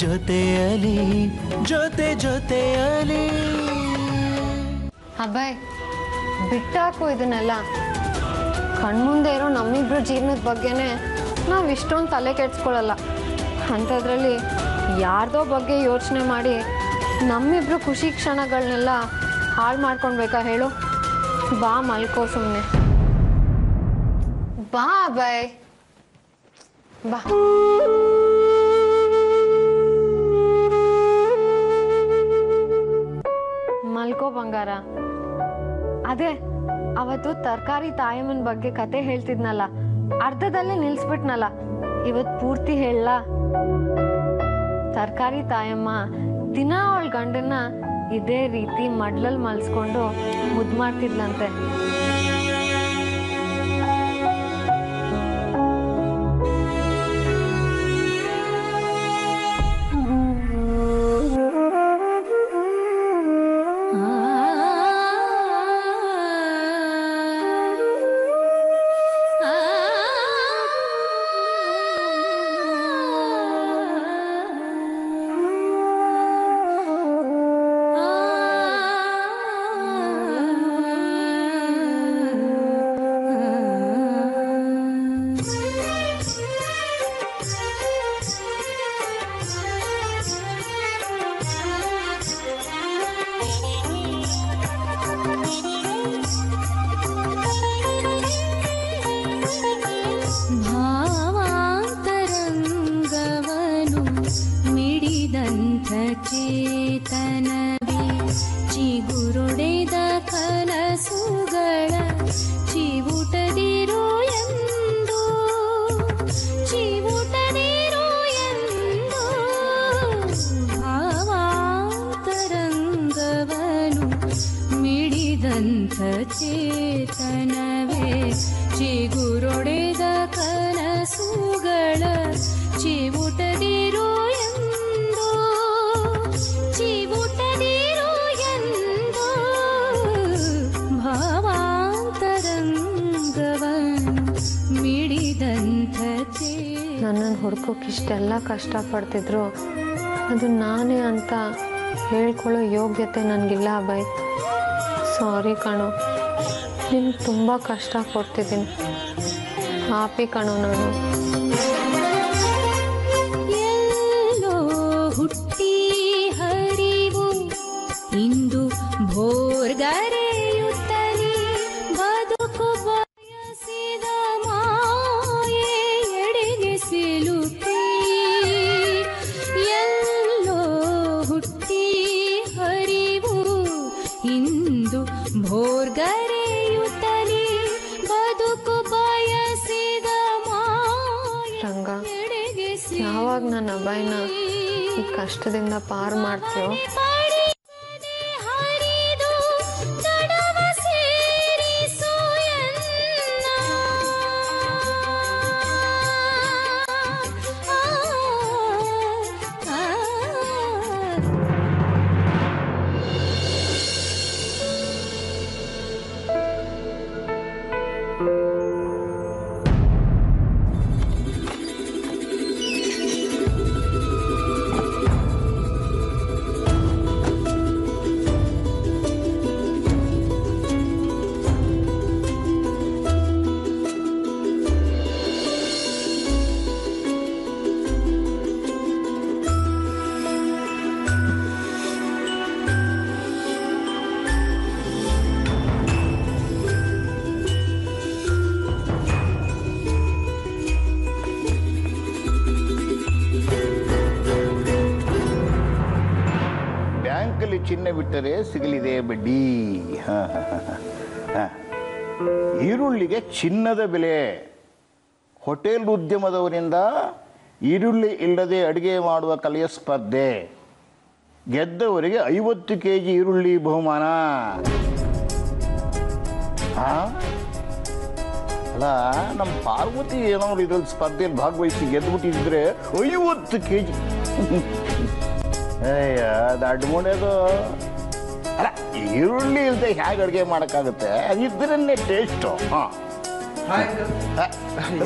ಜೊತೆಯಲಿ ಜೊತೆಯಲಿ. ಅಬ್ಬಾಯ್ ಬಿಟ್ಟಾಕು ಇದನ್ನೆಲ್ಲ. ಕಣ್ಮುಂದೆ ಇರೋ ನಮ್ಮಿಬ್ರು ಜೀವನದ ಬಗ್ಗೆನೇ ನಾವು ಇಷ್ಟೊಂದು ತಲೆ ಕೆಡ್ಸ್ಕೊಳ್ಳಲ್ಲ. ಅಂಥದ್ರಲ್ಲಿ ಯಾರ್ದೋ ಬಗ್ಗೆ ಯೋಚನೆ ಮಾಡಿ ನಮ್ಮಿಬ್ರು ಖುಷಿ ಕ್ಷಣಗಳನ್ನೆಲ್ಲ ಹಾಳು ಮಾಡ್ಕೊಳ್ಬೇಕಾ ಹೇಳು? ಬಾ ಮಲ್ಕೋ ಸುಮ್ಮನೆ. ಬಾ ಅಬ್ಬಾಯ್ ಬಾ. ಮಲ್ಕೋ ಬಂಗಾರ. ಅದೇ ಅವತ್ತು ತರಕಾರಿ ತಾಯಮ್ಮನ ಬಗ್ಗೆ ಕತೆ ಹೇಳ್ತಿದ್ನಲ್ಲ, ಅರ್ಧದಲ್ಲೇ ನಿಲ್ಸ್ಬಿಟ್ನಲ್ಲ. ಇವತ್ತು ಪೂರ್ತಿ ಹೇಳಲ್ಲ. ತರಕಾರಿ ತಾಯಮ್ಮ ದಿನ ಅವಳ ಗಂಡನ್ನ ಇದೇ ರೀತಿ ಮಡ್ಲಲ್ಲಿ ಮಲ್ಸ್ಕೊಂಡು ಮುದ್ದು ಮಾಡ್ತಿದ್ಲಂತೆ. ಚೇತನವೇ ಚಿಗುರೊಡೆದ ಕನಸುಗಳ ಚಿವುಟದಿರೋ ಎಂದು ಭಾವಾಂತರಂಗವನು ಮಿಡಿದಂಥ ಚೇತನವೇ ಚಿಗುರೊಡೆದ ಕನಸುಗಳ ಚಿವುಟದಿರೋ ನನ್ನನ್ನು ಹುಡ್ಕೋಕೆ ಇಷ್ಟೆಲ್ಲ ಕಷ್ಟಪಡ್ತಿದ್ರು, ಅದು ನಾನೇ ಅಂತ ಹೇಳ್ಕೊಳ್ಳೋ ಯೋಗ್ಯತೆ ನನಗಿಲ್ಲ ಅಭಯ್. ಸಾರಿ ಕಣೋ, ನಿಮ್ಗೆ ತುಂಬ ಕಷ್ಟ ಕೊಡ್ತಿದ್ದೀನಿ. ಹಾಪಿ ಕಣೋ ನಾನು. ಎಲ್ಲೋ ಹುಟ್ಟಿ ಹರಿವು ಇಂದು ಭೋರ್ಗರೆಯುತ್ತಲೇ ಬದುಕು ಬಯಸಿದ ಮಾಯೆ ಎಡೆಗೆ ಸಿಲುಕಿ. ಎಲ್ಲೋ ಹುಟ್ಟಿ ಹರಿವು ಇಂದು ಭೋರ್ಗರೆಯುತ್ತಲೇ ಬದುಕು ಬಯಸಿದ ರಂಗ, ಯಾವಾಗ ನನ್ನ ಅಭಯನ ಈ ಕಷ್ಟದಿಂದ ಪಾರು ಮಾಡ್ತೀಯೋ? ಚಿನ್ನ ಬಿಟ್ಟರೆ ಸಿಗಲಿದೆ ಬಡ್ಡಿ. ಈರುಳ್ಳಿಗೆ ಚಿನ್ನದ ಬೆಲೆ. ಹೋಟೆಲ್ ಉದ್ಯಮದವರಿಂದ ಈರುಳ್ಳಿ ಇಲ್ಲದೆ ಅಡುಗೆ ಮಾಡುವ ಕಲೆಯ ಸ್ಪರ್ಧೆ. ಗೆದ್ದವರಿಗೆ 50 kg ಈರುಳ್ಳಿ ಬಹುಮಾನ. ಅಲ್ಲ, ನಮ್ಮ ಪಾರ್ವತಿ ಏನೋ ಇದ್ರಲ್ಲಿ ಸ್ಪರ್ಧೆಯಲ್ಲಿ ಭಾಗವಹಿಸಿ ಗೆದ್ದುಬಿಟ್ಟಿದ್ರೆ 50 kg. ಅಯ್ಯ, ದಡ್ಡ ಮುಣೆದು. ಅಲ್ಲ, ಈರುಳ್ಳಿ ಇಲ್ಲದೆ ಹೇಗೆ ಅಡುಗೆ ಮಾಡೋಕ್ಕಾಗುತ್ತೆ? ಅದಿದ್ದರನ್ನೇ ಟೇಸ್ಟು.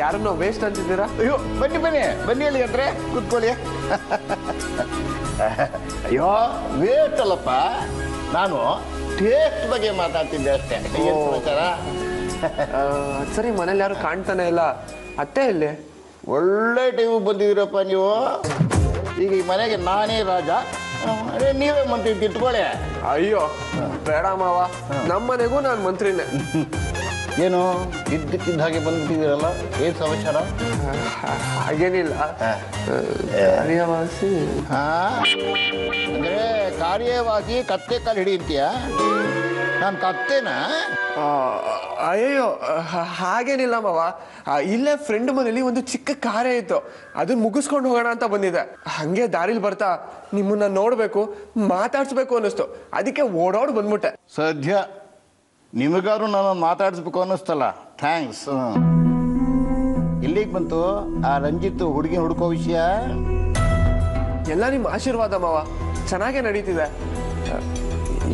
ಯಾರನ್ನೋ ವೇಸ್ಟ್ ಅಂತಿದ್ದೀರಾ? ಅಯ್ಯೋ ಬನ್ನಿ ಬನ್ನಿ ಬನ್ನಿ ಅಲ್ಲಿ ಅಂದ್ರೆ ಕೂತ್ಕೊಳ್ಳಿ. ಅಯ್ಯೋ ವೇಸ್ಟ್ ಅಲ್ಲಪ್ಪ, ನಾನು ಟೇಸ್ಟ್ ಬಗ್ಗೆ ಮಾತಾಡ್ತಿದ್ದೆ ಅಷ್ಟೇ. ಏನ್ ಸಮಾಚಾರ? ಸರಿ, ಮನೇಲಿ ಯಾರು ಕಾಣ್ತಾನೆ ಇಲ್ಲ. ಅತ್ತೆ ಇಲ್ಲಿ? ಒಳ್ಳೆ ಟೈಮ್ ಬಂದಿದ್ದೀರಪ್ಪ ನೀವು. ಈಗ ಈ ಮನೆಗೆ ನಾನೇ ರಾಜ, ನೀವೇ ಮಂತ್ರಿ ಇಟ್ಕೊಳ್ಳಿ. ಅಯ್ಯೋ ಬೇಡ ಮಾವ, ನಮ್ಮನೆಗೂ ನಾನು ಮಂತ್ರಿನೇ. ಏನು ಇದ್ದಕ್ಕಿದ್ದ ಹಾಗೆ ಬಂದ್ಬಿಟ್ಟಿದ್ದೀರಲ್ಲ, ಏನ್ ಸಮಾಚಾರ? ಹಾಗೇನಿಲ್ಲ, ಕಾರ್ಯವಾಸಿ. ಅಂದ್ರೆ ಕಾರ್ಯವಾಗಿ ಕತ್ತೆ ಕಾಲು ಹಿಡಿಯುತ್ತೀಯ? ನಾನು ಕತ್ತೆನಾ? ಅಯ್ಯೋ ಹಾಗೇನಿಲ್ಲ ಮಾವ, ಇಲ್ಲೇ ಫ್ರೆಂಡ್ ಮನೇಲಿ ಒಂದು ಚಿಕ್ಕ ಕಾರ್ಯ ಇತ್ತು, ಅದನ್ನ ಮುಗಿಸ್ಕೊಂಡು ಹೋಗೋಣ ಅಂತ ಬಂದಿದೆ. ಹಂಗೆ ದಾರಿಲಿ ಬರ್ತಾ ನಿಮ್ಮನ್ನ ನೋಡ್ಬೇಕು, ಮಾತಾಡ್ಸ್ಬೇಕು ಅನ್ನಿಸ್ತು, ಅದಕ್ಕೆ ಓಡೋಡ್ ಬಂದ್ಬಿಟ್ಟೆ. ಸದ್ಯ ನಿಮಗಾದ್ರು ನಾನು ಮಾತಾಡಿಸ್ಬೇಕು ಅನ್ನಿಸ್ತಲ್ಲ, ಥ್ಯಾಂಕ್ಸ್. ಎಲ್ಲಿಗೆ ಬಂತು ಆ ರಂಜಿತ್ ಹುಡುಗಿ ಹುಡುಕೋ ವಿಷಯ? ಎಲ್ಲ ನಿಮ್ಮ ಆಶೀರ್ವಾದ ಮಾವ, ಚೆನ್ನಾಗೇ ನಡೀತಿದೆ.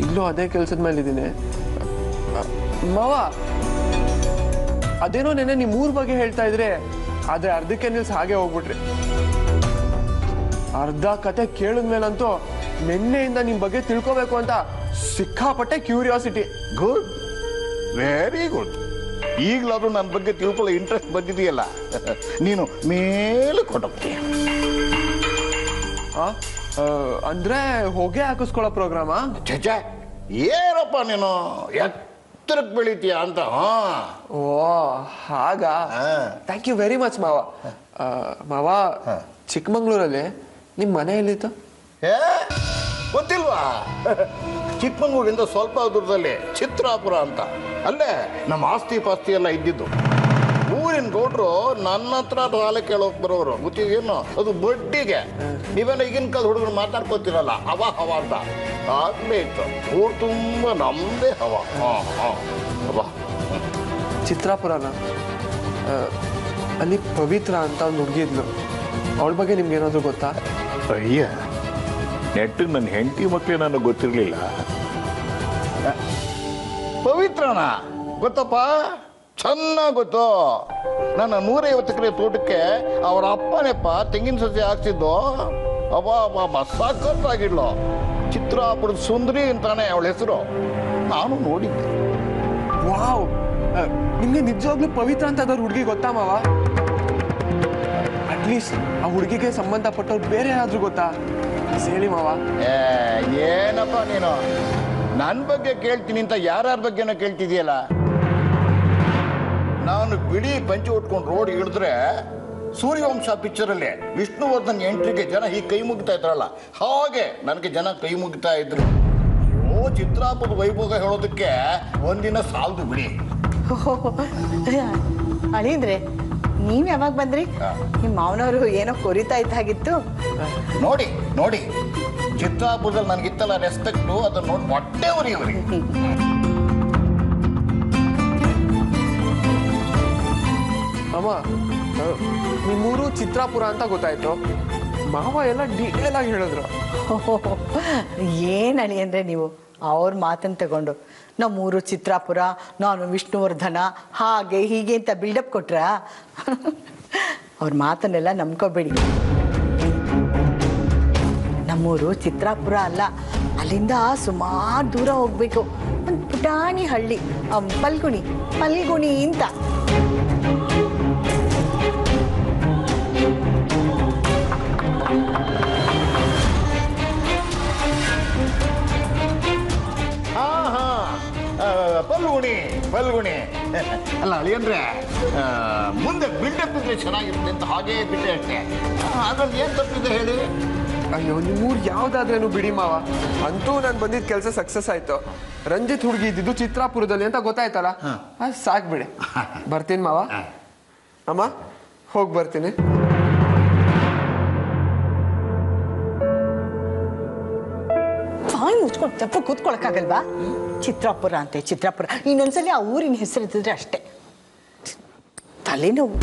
ಇಲ್ಲೂ ಅದೇ ಕೆಲ್ಸದ ಮೇಲೆ ಇದ್ದೀನಿ ಮಾವ. ಅದೇನೋ ನೆನೆ ನಿಮ್ಮ ಊರ್ ಬಗ್ಗೆ ಹೇಳ್ತಾ ಇದ್ರೆ, ಆದ್ರೆ ಅರ್ಧಕ್ಕೆ ನಿಲ್ಸಿ ಹಾಗೆ ಹೋಗ್ಬಿಟ್ರಿ. ಅರ್ಧ ಕತೆ ಕೇಳಿದ್ಮೇಲಂತೂ ನಿನ್ನೆಯಿಂದ ನಿಮ್ ಬಗ್ಗೆ ತಿಳ್ಕೋಬೇಕು ಅಂತ ಸಿಕ್ಕಾಪಟ್ಟೆ ಕ್ಯೂರಿಯಾಸಿಟಿ. Good, very good. ಈಗಲಾದ್ರೂ ನನ್ನ ಬಗ್ಗೆ ತಿಳ್ಕೊಳ್ಳೋ ಇಂಟ್ರೆಸ್ಟ್ ಬಂದಿದೆಯಲ್ಲ, ನೀನು ಮೇಲೆ ಕೊಟ್ಟೋಗ್ತೀಯ. ಅಂದ್ರೆ ಹೊಗೆ ಹಾಕಿಸ್ಕೊಳ್ಳೋ ಪ್ರೋಗ್ರಾಮಾ? ಚಚ, ಏನಪ್ಪ ನೀನು ಎತ್ತರಕ್ಕೆ ಬೆಳಿತೀಯ ಅಂತ. ಓ ಹಾಗ, ಥ್ಯಾಂಕ್ ಯು ವೆರಿ ಮಚ್ ಮಾವ. ಮಾವ, ಚಿಕ್ಕಮಂಗ್ಳೂರಲ್ಲಿ ನಿಮ್ ಮನೆ ಎಲ್ಲಿತ್ತು? ಗೊತ್ತಿಲ್ವಾ? ಚಿಕ್ಕಮಂಗ್ಳೂರಿಂದ ಸ್ವಲ್ಪ ದೂರದಲ್ಲಿ ಚಿತ್ರಾಪುರ ಅಂತ, ಅಲ್ಲೇ ನಮ್ಮ ಆಸ್ತಿ ಪಾಸ್ತಿ ಎಲ್ಲ ಇದ್ದಿದ್ದು. ಊರಿನ ಗೌಡ್ರು ನನ್ನ ಹತ್ರ ಸಾಲ ಕೇಳೋಕ್ ಬರೋರು, ಗೊತ್ತಿದೇನು? ಅದು ಬಡ್ಡಿಗೆ. ನೀವೆಲ್ಲ ಈಗಿನ ಕಾಲ ಹುಡುಗರು ಮಾತಾಡ್ಕೊತಿರಲ್ಲ, ಹವಾ ಹವಾ ಅಂತ. ಆಗ್ಲೇ ಇತ್ತು ಊರು ತುಂಬ ನಮ್ದೇ ಹವಾ. ಹವಾ. ಚಿತ್ರಾಪುರನ? ಅಲ್ಲಿ ಪವಿತ್ರ ಅಂತ ಒಂದು ಹುಡುಗಿದ್ಲು, ಅವಳ ಬಗ್ಗೆ ನಿಮ್ಗೆ ಏನಾದ್ರು ಗೊತ್ತಾ? ಅಯ್ಯ, ನೆಟ್ಟಿಗೆ ನನ್ನ ಹೆಂಡತಿ ಮಕ್ಕಳೇ ನನಗೆ ಗೊತ್ತಿರಲಿಲ್ಲ. ಪವಿತ್ರನ ಗೊತ್ತಪ್ಪ, ಚೆನ್ನಾಗಿ ಗೊತ್ತು. ನನ್ನ 150 ಎಕರೆ ತೋಟಕ್ಕೆ ಅವರ ಅಪ್ಪನೆಪ್ಪ ತೆಂಗಿನ ಸಸಿ ಹಾಕ್ಸಿದ್ದು. ಅಬ್ಬಾ ಸಖತ್ತಾಗಿಡ್ಲು. ಚಿತ್ರಾಪುರದ ಸುಂದರಿ ಅಂತಾನೆ ಅವಳ ಹೆಸರು, ನಾನು ನೋಡಿದ್ದೆ. ವಾವ್, ನಿಮ್ಗೆ ನಿಜವಾಗ್ಲೂ ಪವಿತ್ರ ಅಂತ ಅದವ್ರ ಹುಡುಗಿ ಗೊತ್ತಾ ಮಾವ? ಅಟ್ಲೀಸ್ಟ್ ಆ ಹುಡುಗಿಗೆ ಸಂಬಂಧಪಟ್ಟವ್ರು ಬೇರೆ ಯಾರಾದ್ರೂ ಗೊತ್ತಾ? ಹೇಳಿ ಮಾವ. ಏನಪ್ಪ ನೀನು ನನ್ನ ಬಗ್ಗೆ ಕೇಳ್ತೀನಿ ಅಂತ ಯಾರ್ಯಾರ ಬಗ್ಗೆನೋ ಕೇಳ್ತಿದೀಯಲ್ಲ. ನಾನು ಬಿಳಿ ಪಂಚೆ ಉಟ್ಕೊಂಡು ರೋಡ್ ಇಳಿದ್ರೆ ಸೂರ್ಯವಂಶ ಪಿಕ್ಚರಲ್ಲಿ ವಿಷ್ಣುವರ್ಧನ್ ಎಂಟ್ರಿಗೆ ಜನ ಹೀಗೆ ಕೈ ಮುಗಿತಾ ಇದ್ರಲ್ಲ, ಹಾಗೆ ನನಗೆ ಜನ ಕೈ ಮುಗಿತಾ ಇದ್ರು. ಓ, ಚಿತ್ರಾಪುರದ ವೈಭೋಗ ಹೇಳೋದಕ್ಕೆ ಒಂದಿನ ಸಾಲದು ಬಿಡಿ. ಅಳಿಂದ್ರೆ ನೀವ್ ಯಾವಾಗ ಬಂದ್ರಿ? ನಿಮ್ ಮಾವನವರು ಏನೋ ಕೊರಿತಾ ಇದ್ದಾಗಿತ್ತು. ನೋಡಿ ನೋಡಿ, ಚಿತ್ರಾಪುರದಲ್ಲಿ ನನಗಿತ್ತಲ್ಲ ರೆಸ್ಪೆಕ್ಟು, ಅದನ್ನ ನೋಡಿ ಹೊಟ್ಟೆ ಉರಿಯವರಿಗೆ. ಅಮ್ಮ, ನಿಮ್ಮೂರು ಚಿತ್ರಾಪುರ ಅಂತ ಗೊತ್ತಾಯ್ತು. ಮಾವ ಎಲ್ಲ ಡೀಟೇಲ್ ಆಗಿ ಹೇಳಿದ್ರು. ಏನ್ ಅಳಿ ಅಂದ್ರೆ ನೀವು ಅವ್ರ ಮಾತನ್ನು ತಗೊಂಡು ನಮ್ಮೂರು ಚಿತ್ರಾಪುರ, ನಾನು ವಿಷ್ಣುವರ್ಧನ, ಹಾಗೆ ಹೀಗೆ ಅಂತ ಬಿಲ್ಡಪ್ ಕೊಟ್ರ? ಅವ್ರ ಮಾತನ್ನೆಲ್ಲ ನಂಬ್ಕೋಬೇಡಿ. ನಮ್ಮೂರು ಚಿತ್ರಾಪುರ ಅಲ್ಲ, ಅಲ್ಲಿಂದ ಸುಮಾರು ದೂರ ಹೋಗ್ಬೇಕು. ಒಂದು ಪುಟಾಣಿ ಹಳ್ಳಿ, ಪಲ್ಗುಣಿ ಅಂತ. ಫಲ್ಗುಣಿ ಅಲ್ಲ ಅಳಿಯಂದ್ರೆ, ಮುಂದೆ ಬಿಲ್ಡಪ್ ಇದ್ರೆ ಚೆನ್ನಾಗಿರುತ್ತೆ ಅಂತ ಹಾಗೇ ಬಿಟ್ಟೆ ಅಷ್ಟೇ. ಅದ್ರಲ್ಲಿ ಏನ್ ತಪ್ಪಿದೆ ಹೇಳಿ? ಅಯ್ಯೋ, ನಿಮ್ಮೂರು ಯಾವ್ದಾದ್ರೇನು ಬಿಡಿ ಮಾವ. ಅಂತೂ ನಾನು ಬಂದಿದ್ದ ಕೆಲಸ ಸಕ್ಸಸ್ ಆಯ್ತು. ರಂಜಿತ್ ಹುಡುಗಿ ಇದ್ದಿದ್ದು ಚಿತ್ರಾಪುರದಲ್ಲಿ ಅಂತ ಗೊತ್ತಾಯ್ತಲ್ಲ, ಸಾಕ್ ಬಿಡಿ. ಬರ್ತೀನಿ ಮಾವ. ಅಮ್ಮ, ಹೋಗಿ ಬರ್ತೀನಿ. ಮುಚ್ಕೊಂಡು ತಪ್ಪ ಕೂತ್ಕೊಳಕ್ಕಾಗಲ್ವಾ? ಚಿತ್ರಾಪುರ ಅಂತೆ ಚಿತ್ರಾಪುರ, ಇನ್ನೊಂದ್ಸಲಿ ಆ ಊರಿನ ಹೆಸರು ಇದ್ದಿದ್ರೆ ಅಷ್ಟೇ ತಲೆನೋವು.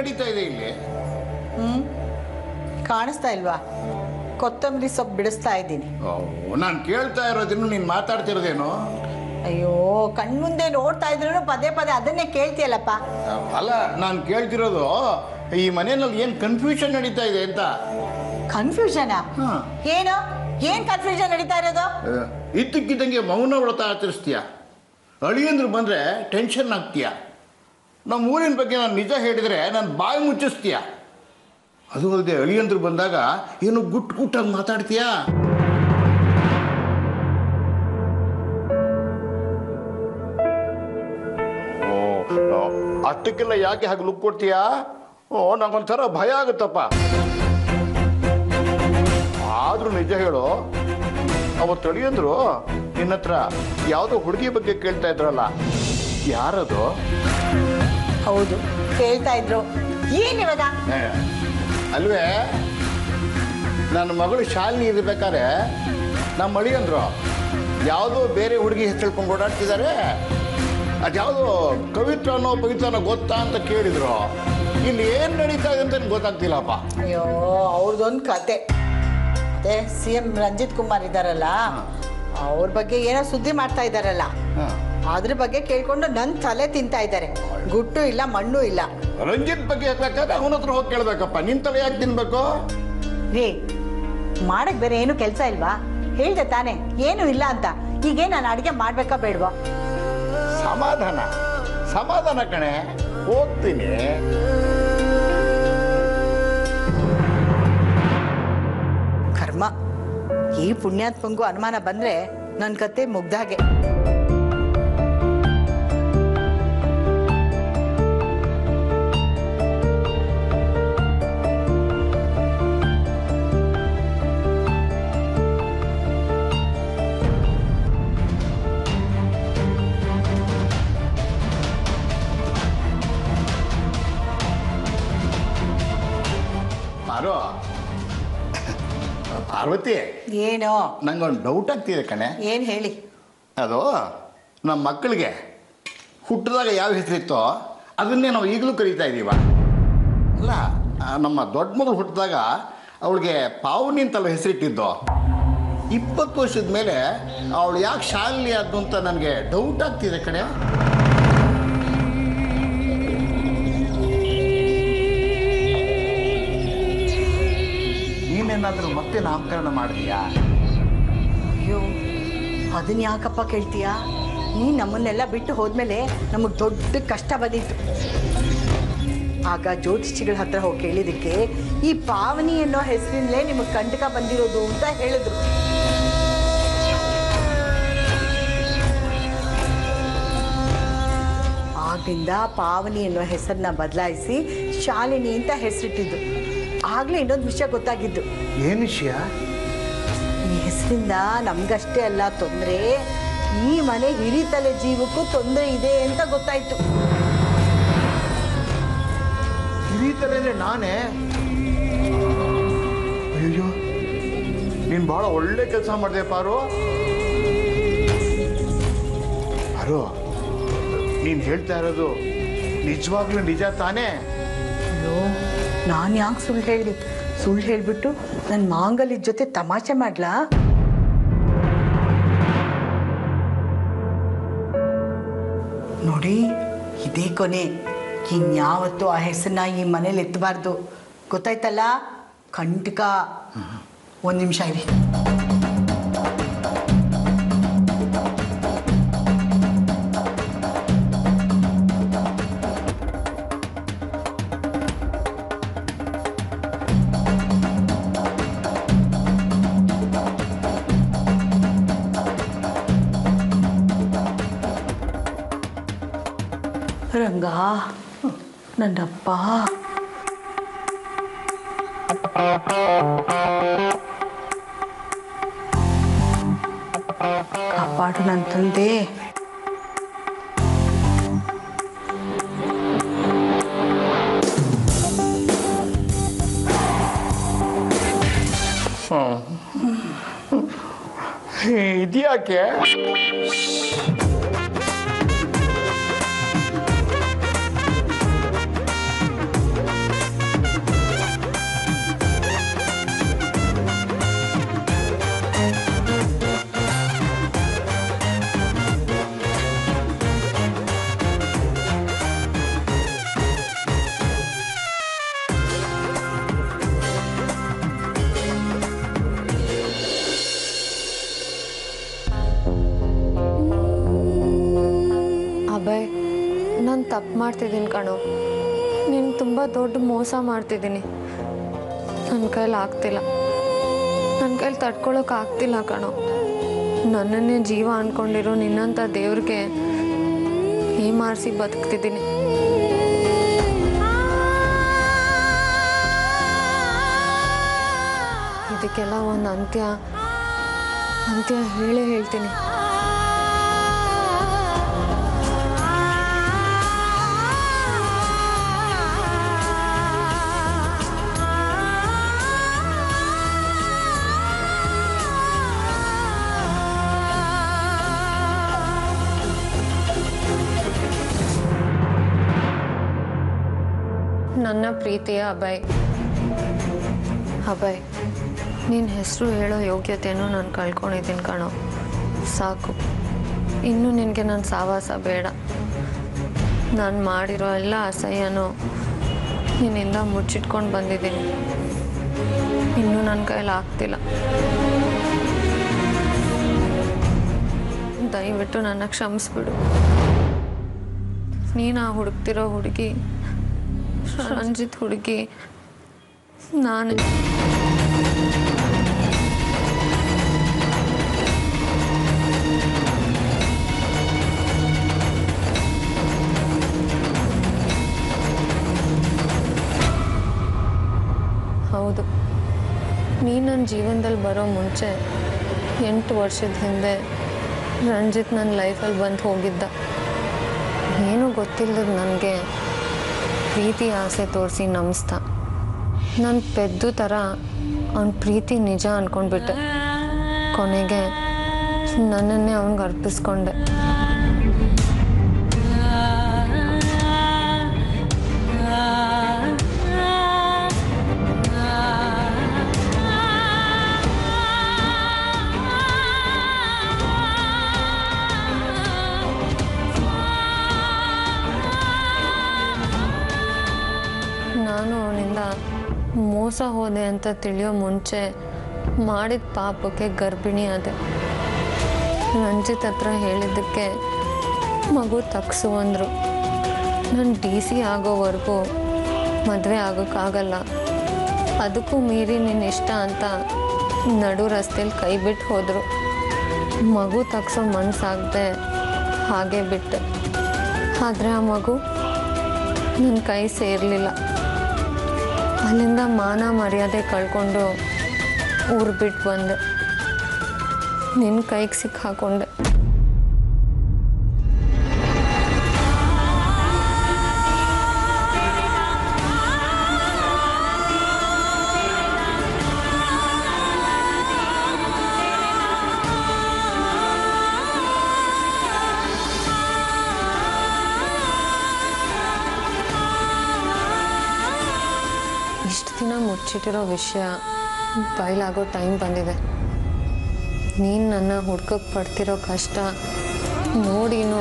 ನಡೀತಾ ಇದೆ ಇಲ್ಲಿ? ಕಾಣಿಸ್ತಾ ಇಲ್ವಾ? ಕೊತ್ತಂಬರಿ ಸೊಪ್ಪು ಬಿಡಿಸ್ತಾ ಇದ್ದೀನಿ. ನಾನು ಕೇಳ್ತಾ ಇರೋದೇನು, ನೀನು ಮಾತಾಡ್ತಿರೋದೇನು? ಅಯ್ಯೋ, ಕಣ್ಮುಂದೆ ನೋಡ್ತಾ ಇದ್ರು ಪದೇ ಪದೇ ಅದನ್ನೇ ಕೇಳ್ತೀಯಲ್ಲಪ್ಪ. ಅಲ್ಲ, ನಾನು ಕೇಳ್ತಿರೋದು ಈ ಮನೆಯಲ್ಲಿ ಏನು ಕನ್ಫ್ಯೂಷನ್ ನಡೀತಾ ಇದೆ ಅಂತ. ಕನ್ಫ್ಯೂಷನ್? ಏನು ಏನ್ ಕನ್ಫ್ಯೂಷನ್ ನಡೀತಾ ಇರೋದು? ಇದ್ದಕ್ಕಿದ್ದಂಗೆ ಮೌನ ವ್ರತ ಆಚರಿಸ್ತೀಯ, ಅಳಿಯಂದ್ರು ಬಂದ್ರೆ ಟೆನ್ಷನ್ ಆಗ್ತೀಯ, ನಮ್ಮ ಊರಿನ ಬಗ್ಗೆ ನಾನು ನಿಜ ಹೇಳಿದರೆ ನಾನು ಬಾಯಿ ಮುಚ್ಚಿಸ್ತೀಯ, ಅದು ಅಲ್ಲದೆ ಅಳಿಯಂದ್ರು ಬಂದಾಗ ಏನು ಗುಟ್ಟಾಗಿ ಮಾತಾಡ್ತೀಯಾ? ಅಷ್ಟಕ್ಕೆಲ್ಲ ಯಾಕೆ ಹಾಗೆ ಲುಕ್ ಕೊಡ್ತೀಯಾ? ನಂಗೊಂಥರ ಭಯ ಆಗುತ್ತಪ್ಪ. ಆದ್ರೂ ನಿಜ ಹೇಳು, ಅವತ್ತು ಅಳಿಯಂದ್ರು ನಿನ್ನ ಹತ್ರ ಯಾವುದೋ ಹುಡುಗಿ ಬಗ್ಗೆ ಕೇಳ್ತಾ ಇದ್ರಲ್ಲ, ಯಾರದು? ಹೌದು, ಕೇಳ್ತಾ ಇದ್ರು. ಏನ್ ಇವಾಗ? ಅಲ್ವೇ, ನನ್ನ ಮಗಳು ಶಾಲಿನಿ ಇರ್ಬೇಕಾದ್ರೆ ನಮ್ಮ ಅಳಿಯಂದ್ರು ಯಾವುದೋ ಬೇರೆ ಹುಡುಗಿ ಹೆಸರು ಓಡಾಡ್ತಿದ್ದಾರೆ, ಅದ್ಯಾವುದೋ ಕವಿತ್ರನೋ ಪವಿತ್ರನೋ ಗೊತ್ತಾ ಅಂತ ಕೇಳಿದ್ರು. ಇಲ್ಲಿ ಏನು ನಡೀತಾ ಇದೆ ಅಂತ ಗೊತ್ತಾಗ್ತಿಲ್ಲಪ್ಪ. ಅಯ್ಯೋ, ಅವ್ರದ್ದೊಂದು ಕತೆ. ಅದೇ CM ರಂಜಿತ್ ಕುಮಾರ್ ಇದ್ದಾರಲ್ಲ, ಅವ್ರ ಬಗ್ಗೆ ಏನೋ ಸುದ್ದಿ ಮಾಡ್ತಾ ಇದ್ದಾರಲ್ಲ, ಅದ್ರ ಬಗ್ಗೆ ಕೇಳ್ಕೊಂಡು ನನ್ನ ತಲೆ ತಿಂತಾ ಇದ್ದಾರೆ. ಗುಟ್ಟು ಇಲ್ಲ, ಮಣ್ಣು ಇಲ್ಲ. ರಂಜಿತ್ ಬಗ್ಗೆ ಹೇಳ್ಬೇಕಾದ್ರೆ ಅವನ ಹತ್ರ ಹೋಗಿ ಕೇಳ್ಬೇಕಪ್ಪ, ನಿನ್ ತಲೆ ಯಾಕೆ ತಿನ್ಬೇಕು? ರೀ, ಮಾಡಕ್ ಬೇರೆ ಏನು ಕೆಲಸ ಇಲ್ವಾ? ಹೇಳ್ದೆ ತಾನೆ ಏನು ಇಲ್ಲ ಅಂತ. ಈಗೇ ನಾನು ಅಡಿಗೆ ಮಾಡ್ಬೇಕಾ ಬೇಡವಾ? ಸಮಾಧಾನ ಕಣೆ, ಹೋಗ್ತೀನಿ. ಕರ್ಮ, ಈ ಪುಣ್ಯಾತ್ಮಂಗೂ ಅನುಮಾನ ಬಂದ್ರೆ ನನ್ನ ಕತೆ ಮುಗ್ದಾಗೆ. ಪಾರ್ವತಿ, ಏನೋ ನಂಗೊಂದು ಡೌಟ್ ಆಗ್ತಿದೆ ಕಣೆ. ಏನ್ ಹೇಳಿ? ಅದು ನಮ್ಮ ಮಕ್ಕಳಿಗೆ ಹುಟ್ಟಿದಾಗ ಯಾವ ಹೆಸರಿತ್ತೋ ಅದನ್ನೇ ನಾವು ಈಗಲೂ ಕರೀತಾ ಇದ್ದೀವ. ಅಲ್ಲ, ನಮ್ಮ ದೊಡ್ಡ ಮಗಳು ಹುಟ್ಟಿದಾಗ ಅವಳಿಗೆ ಪಾವನಿ ಅಂತಲ್ಲ ಹೆಸರಿಟ್ಟಿದ್ದು. 20 ವರ್ಷದ ಮೇಲೆ ಅವಳು ಯಾಕೆ ಶಾಲಿನಿ ಆದ್ದು ಅಂತ ನನಗೆ ಡೌಟ್ ಆಗ್ತಿದೆ ಕಣೆ. ನೀನೇನಾದರೂ ಮತ್ತೆ ನಾಮಕರಣ ಮಾಡಿದೀಯಾ? ಅಯ್ಯೋ, ಅದನ್ನ ಯಾಕಪ್ಪ ಕೇಳ್ತೀಯಾ? ನೀ ನಮ್ಮನ್ನೆಲ್ಲ ಬಿಟ್ಟು ಹೋದ್ಮೇಲೆ ನಮಗೆ ದೊಡ್ಡ ಕಷ್ಟ ಬಂದಿತ್ತು. ಆಗ ಜ್ಯೋತಿಷಿಗಳ ಹತ್ರ ಹೋಗಿ ಕೇಳಿದಕ್ಕೆ ಈ ಪಾವನಿ ಅನ್ನೋ ಹೆಸರಿನಲ್ಲೇ ನಿಮಗೆ ಕಂಟಕ ಬಂದಿರೋದು ಅಂತ ಹೇಳಿದ್ರು. ಆಗಿಂದ ಪಾವನಿ ಅನ್ನೋ ಹೆಸರನ್ನ ಬದಲಾಯಿಸಿ ಶಾಲಿನಿ ಅಂತ ಹೆಸರಿಟ್ಟಿದ್ದು. ಆಗ್ಲೇ ಇನ್ನೊಂದು ವಿಷಯ ಗೊತ್ತಾಗಿದ್ದು. ಏನು ವಿಷಯ? ಈ ಹೆಸರಿಂದ ನಮ್ಗಷ್ಟೇ ಅಲ್ಲ ತೊಂದರೆ, ಈ ಮನೆ ಹಿರಿತಲೆ ಜೀವಕ್ಕೂ ತೊಂದರೆ ಇದೆ ಅಂತ ಗೊತ್ತಾಯ್ತು. ಹಿರಿತಲೆ ನಾನೇ? ಅಯ್ಯೋ, ನೀನು ಬಹಳ ಒಳ್ಳೆ ಕೆಲಸ ಮಾಡಿದೆ ಪಾರು. ನೀನು ಹೇಳ್ತಾ ಇರೋದು ನಿಜವಾಗ್ಲೂ ನಿಜ ತಾನೇ? ಅಯ್ಯೋ, ನಾನು ಯಾಕೆ ಸುಳ್ಳು ಹೇಳಿ? ಸುಳ್ಳು ಹೇಳಿಬಿಟ್ಟು ನನ್ನ ಮಾಂಗಲ್ಯದ ಜೊತೆ ತಮಾಷೆ ಮಾಡ್ಲಾ? ನೋಡಿ, ಇದೇ ಕೊನೆ. ಇನ್ಯಾವತ್ತೂ ಆ ಹೆಸರನ್ನ ಈ ಮನೇಲಿ ಎತ್ತಬಾರ್ದು, ಗೊತ್ತಾಯ್ತಲ್ಲ? ಕಂಟಕ. ಒಂದು ನಿಮಿಷ ಇರಿ. ರಂಗ, ನನ್ನಪ್ಪ, ಕಾಪಾಡು ನನ್ನ ತಂದೆ. ಇದ್ಯಾಕೆ? ತಪ್ಪು ಮಾಡ್ತಿದ್ದೀನಿ ಕಣೋ. ನೀನು ತುಂಬ ದೊಡ್ಡ ಮೋಸ ಮಾಡ್ತಿದ್ದೀನಿ. ನನ್ನ ಕೈಲಿ ಆಗ್ತಿಲ್ಲ, ನನ್ನ ಕೈಲಿ ತಡ್ಕೊಳಕ್ಕೆ ಆಗ್ತಿಲ್ಲ ಕಣೋ. ನನ್ನನ್ನೇ ಜೀವ ಅಂದ್ಕೊಂಡಿರೋ ನಿನ್ನಂಥ ದೇವ್ರಿಗೆ ಮಾರಿಸಿ ಬದುಕ್ತಿದ್ದೀನಿ. ಇದಕ್ಕೆಲ್ಲ ಒಂದು ಅಂತ್ಯ ಹೇಳೇ ಹೇಳ್ತೀನಿ. ನನ್ನ ಪ್ರೀತಿಯ ಅಭಯ್, ನಿನ್ನ ಹೆಸರು ಹೇಳೋ ಯೋಗ್ಯತೆಯೂ ನಾನು ಕಳ್ಕೊಂಡಿದ್ದೀನಿ ಕಣೋ. ಸಾಕು, ಇನ್ನೂ ನಿನಗೆ ನನ್ನ ಸಹವಾಸ ಬೇಡ. ನಾನು ಮಾಡಿರೋ ಎಲ್ಲ ಅಸಹ್ಯನೂ ನಿನ್ನಿಂದ ಮುಚ್ಚಿಟ್ಕೊಂಡು ಬಂದಿದ್ದೀನಿ. ಇನ್ನೂ ನನ್ನ ಕೈಲಿ ಆಗ್ತಿಲ್ಲ. ದಯವಿಟ್ಟು ನನ್ನ ಕ್ಷಮಿಸ್ಬಿಡು. ನೀನು ಆ ಹುಡುಕ್ತಿರೋ ಹುಡುಗಿ, ರಂಜಿತ್ ಹುಡುಗಿ ನಾನೇ. ಹೌದು, ನೀನು ನನ್ನ ಜೀವನದಲ್ಲಿ ಬರೋ ಮುಂಚೆ 8 ವರ್ಷದ ಹಿಂದೆ ರಂಜಿತ್ ನನ್ನ ಲೈಫಲ್ಲಿ ಬಂದು ಹೋಗಿದ್ದ. ಏನೂ ಗೊತ್ತಿಲ್ಲದ ನನಗೆ ಪ್ರೀತಿ ಆಸೆ ತೋರಿಸಿ ನಂಬಿಸ್ದ. ನನ್ನ ಪೆದ್ದು ಥರ ಅವನ ಪ್ರೀತಿ ನಿಜ ಅಂದ್ಕೊಂಡ್ಬಿಟ್ಟೆ. ಕೊನೆಗೆ ನನ್ನನ್ನೇ ಅವನಿಗೆ ಅರ್ಪಿಸ್ಕೊಂಡೆ. ನಾನು ಅವನಿಂದ ಮೋಸ ಹೋದೆ ಅಂತ ತಿಳಿಯೋ ಮುಂಚೆ ಮಾಡಿದ ಪಾಪಕ್ಕೆ ಗರ್ಭಿಣಿ ಆದೆ. ರಂಜಿತ್ ಹತ್ರ ಹೇಳಿದ್ದಕ್ಕೆ ಮಗು ತಗ್ಸು ಅಂದರು. ನಾನು DC ಆಗೋವರೆಗೂ ಮದುವೆ ಆಗೋಕ್ಕಾಗಲ್ಲ, ಅದಕ್ಕೂ ಮೀರಿ ನಿನ್ನ ಇಷ್ಟ ಅಂತ ನಡು ರಸ್ತೆಯಲ್ಲಿ ಕೈ ಬಿಟ್ಟು ಹೋದರು. ಮಗು ತಗ್ಸೋ ಮನಸ್ಸಾಗದೆ ಹಾಗೆ ಬಿಟ್ಟೆ. ಆದರೆ ಆ ಮಗು ನನ್ನ ಕೈ ಸೇರಲಿಲ್ಲ. ಅಲ್ಲಿಂದ ಮಾನ ಮರ್ಯಾದೆ ಕಳ್ಕೊಂಡು ಊರು ಬಿಟ್ಟು ಬಂದೆ. ನಿನ್ನ ಕೈಗೆ ಸಿಕ್ಕಾಕೊಂಡೆ. ಇಷ್ಟು ದಿನ ಮುಚ್ಚಿಟ್ಟಿರೋ ವಿಷಯ ಬಯಲಾಗೋ ಟೈಮ್ ಬಂದಿದೆ. ನೀನು ನನ್ನ ಹುಡ್ಕಕ್ಕೆ ಪಡ್ತಿರೋ ಕಷ್ಟ ನೋಡಿನೂ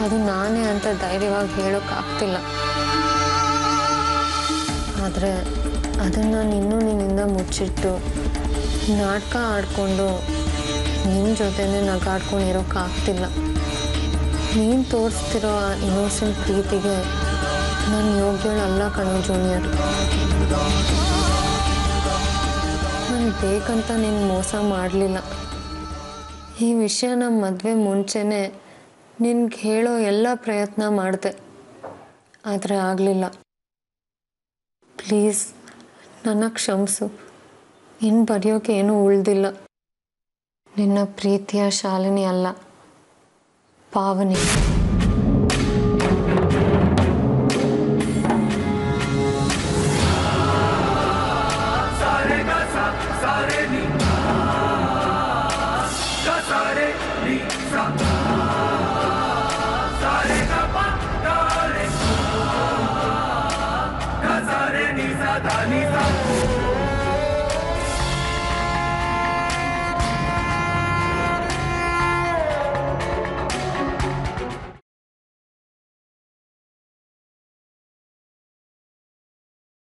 ಅದು ನಾನೇ ಅಂತ ಧೈರ್ಯವಾಗಿ ಹೇಳೋಕ್ಕಾಗ್ತಿಲ್ಲ. ಆದರೆ ಅದನ್ನು ಇನ್ನೂ ನಿನ್ನಿಂದ ಮುಚ್ಚಿಟ್ಟು ನಾಟಕ ಆಡಿಕೊಂಡು ನಿನ್ನ ಜೊತೆನೇ ನಗಾಡ್ಕೊಂಡಿರೋಕ್ಕಾಗ್ತಿಲ್ಲ. ನೀನು ತೋರಿಸ್ತಿರೋ ಆ ಇನ್ನೋಸೆಂಟ್ ಪ್ರೀತಿಗೆ ನಾನು ಯೋಗ್ಯಳಲ್ಲ ಕಣೋ ಜೂನಿಯರ್. ನಾನು ಬೇಕಂತ ನಿನ್ನ ಮೋಸ ಮಾಡಲಿಲ್ಲ. ಈ ವಿಷಯ ನಮ್ಮ ಮದುವೆ ಮುಂಚೆನೇ ನಿನ್ಗೆ ಹೇಳೋ ಎಲ್ಲ ಪ್ರಯತ್ನ ಮಾಡಿದೆ, ಆದರೆ ಆಗಲಿಲ್ಲ. ಪ್ಲೀಸ್ ನನ್ನ ಕ್ಷಮಿಸು. ಇನ್ನು ಬರೆಯೋಕೆ ಏನೂ ಉಳಿದಿಲ್ಲ. ನಿನ್ನ ಪ್ರೀತಿಯ ಶಾಲಿನಿ ಅಲ್ಲ, ಪಾವನಿ. Ni sa